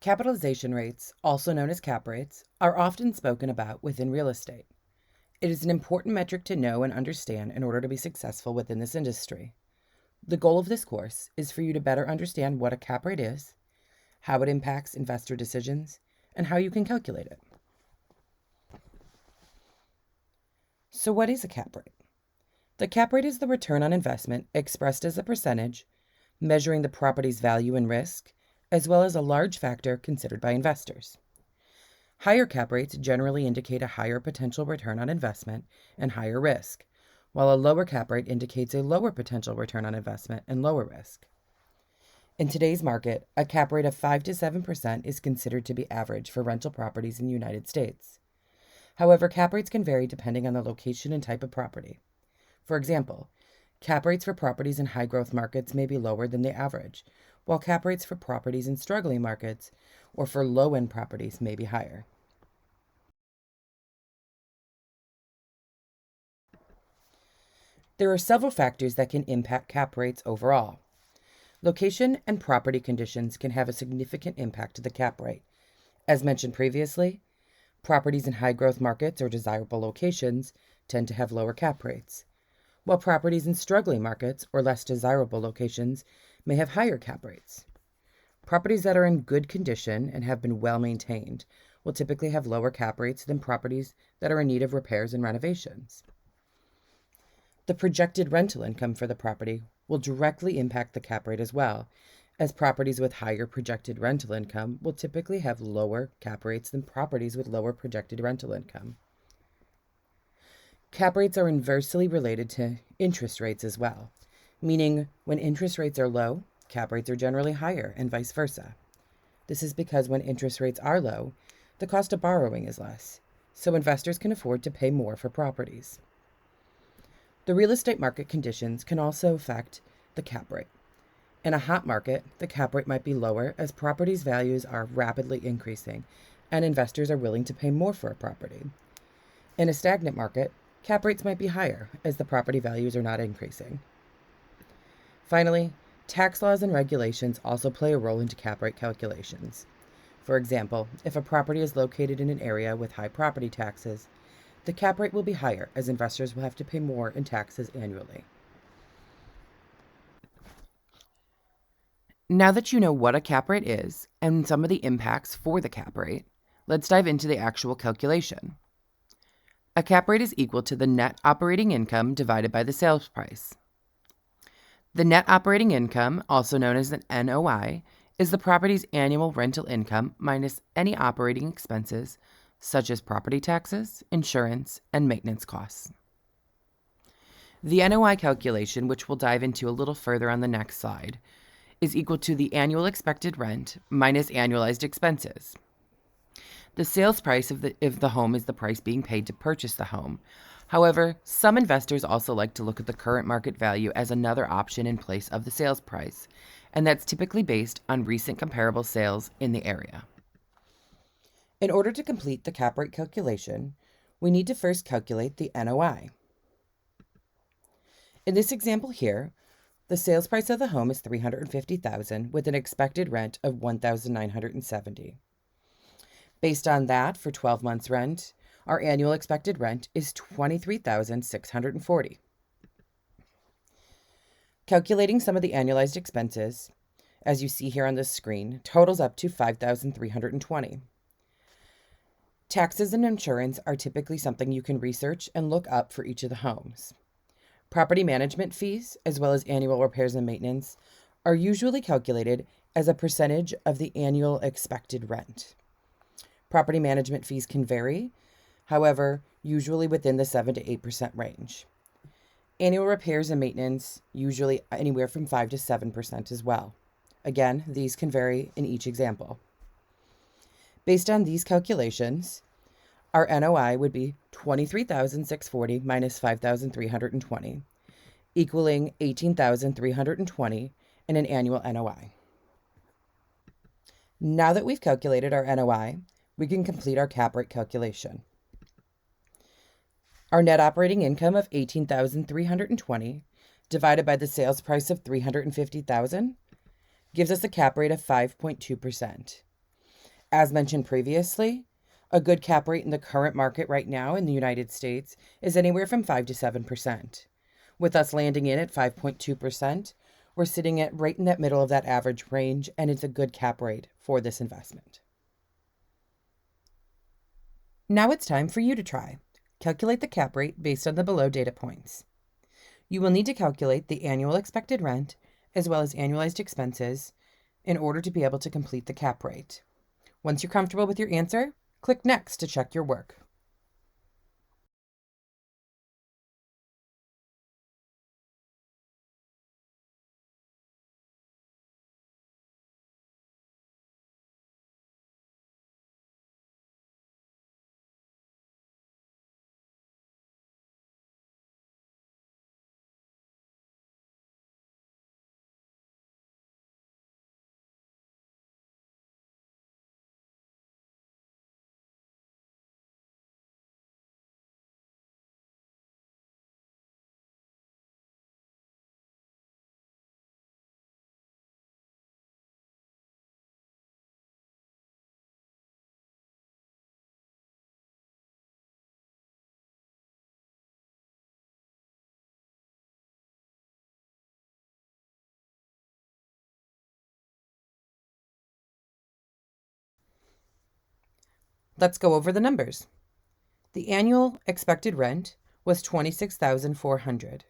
Capitalization rates, also known as cap rates, are often spoken about within real estate. It is an important metric to know and understand in order to be successful within this industry. The goal of this course is for you to better understand what a cap rate is, how it impacts investor decisions, and how you can calculate it. So, what is a cap rate? The cap rate is the return on investment expressed as a percentage, measuring the property's value and risk, as well as a large factor considered by investors. Higher cap rates generally indicate a higher potential return on investment and higher risk, while a lower cap rate indicates a lower potential return on investment and lower risk. In today's market, a cap rate of 5 to 7% is considered to be average for rental properties in the United States. However, cap rates can vary depending on the location and type of property. For example, cap rates for properties in high-growth markets may be lower than the average, while cap rates for properties in struggling markets or for low-end properties may be higher. There are several factors that can impact cap rates overall. Location and property conditions can have a significant impact to the cap rate. As mentioned previously, properties in high-growth markets or desirable locations tend to have lower cap rates, while properties in struggling markets or less desirable locations may have higher cap rates. Properties that are in good condition and have been well maintained will typically have lower cap rates than properties that are in need of repairs and renovations. The projected rental income for the property will directly impact the cap rate as well, as properties with higher projected rental income will typically have lower cap rates than properties with lower projected rental income. Cap rates are inversely related to interest rates as well, meaning when interest rates are low, cap rates are generally higher and vice versa. This is because when interest rates are low, the cost of borrowing is less, so investors can afford to pay more for properties. The real estate market conditions can also affect the cap rate. In a hot market, the cap rate might be lower as properties' values are rapidly increasing and investors are willing to pay more for a property. In a stagnant market, cap rates might be higher as the property values are not increasing. Finally, tax laws and regulations also play a role into cap rate calculations. For example, if a property is located in an area with high property taxes, the cap rate will be higher as investors will have to pay more in taxes annually. Now that you know what a cap rate is and some of the impacts for the cap rate, let's dive into the actual calculation. A cap rate is equal to the net operating income divided by the sales price. The net operating income, also known as an NOI, is the property's annual rental income minus any operating expenses such as property taxes, insurance, and maintenance costs. The NOI calculation, which we'll dive into a little further on the next slide, is equal to the annual expected rent minus annualized expenses. The sales price of the home is the price being paid to purchase the home. However, some investors also like to look at the current market value as another option in place of the sales price, and that's typically based on recent comparable sales in the area. In order to complete the cap rate calculation, we need to first calculate the NOI. In this example here, the sales price of the home is $350,000 with an expected rent of $1,970. Based on that, for 12 months rent, our annual expected rent is $23,640. Calculating some of the annualized expenses, as you see here on this screen, totals up to $5,320. Taxes and insurance are typically something you can research and look up for each of the homes. Property management fees, as well as annual repairs and maintenance, are usually calculated as a percentage of the annual expected rent. Property management fees can vary, however, usually within the 7 to 8% range. Annual repairs and maintenance, usually anywhere from 5 to 7% as well. Again, these can vary in each example. Based on these calculations, our NOI would be $23,640 minus $5,320, equaling $18,320 in an annual NOI. Now that we've calculated our NOI, we can complete our cap rate calculation. Our net operating income of $18,320 divided by the sales price of $350,000 gives us a cap rate of 5.2%. As mentioned previously, a good cap rate in the current market right now in the United States is anywhere from 5 to 7%. With us landing in at 5.2%, we're sitting at right in that middle of that average range, and it's a good cap rate for this investment. Now it's time for you to try. Calculate the cap rate based on the below data points. You will need to calculate the annual expected rent as well as annualized expenses in order to be able to complete the cap rate. Once you're comfortable with your answer, click Next to check your work. Let's go over the numbers. The annual expected rent was $26,400.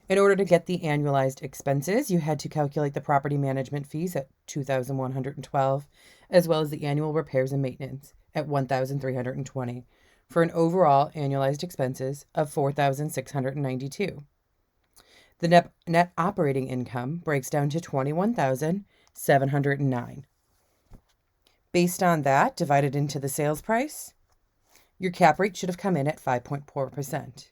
In order to get the annualized expenses, you had to calculate the property management fees at $2,112, as well as the annual repairs and maintenance at $1,320, for an overall annualized expenses of $4,692. The net operating income breaks down to $21,709. Based on that, divided into the sales price, your cap rate should have come in at 5.4%.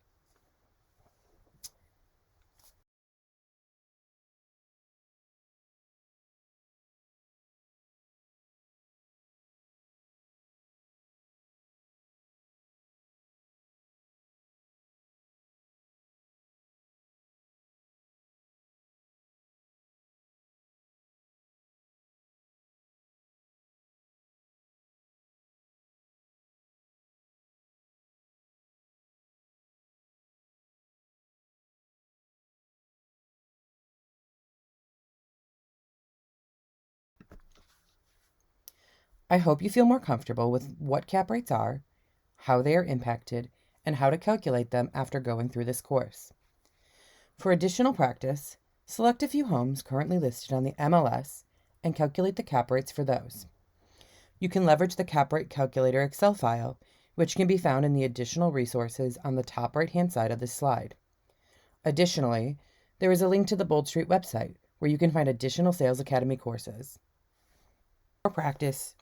I hope you feel more comfortable with what cap rates are, how they are impacted, and how to calculate them after going through this course. For additional practice, select a few homes currently listed on the MLS and calculate the cap rates for those. You can leverage the cap rate calculator Excel file, which can be found in the additional resources on the top right-hand side of this slide. Additionally, there is a link to the Bold Street website where you can find additional Sales Academy courses. For practice,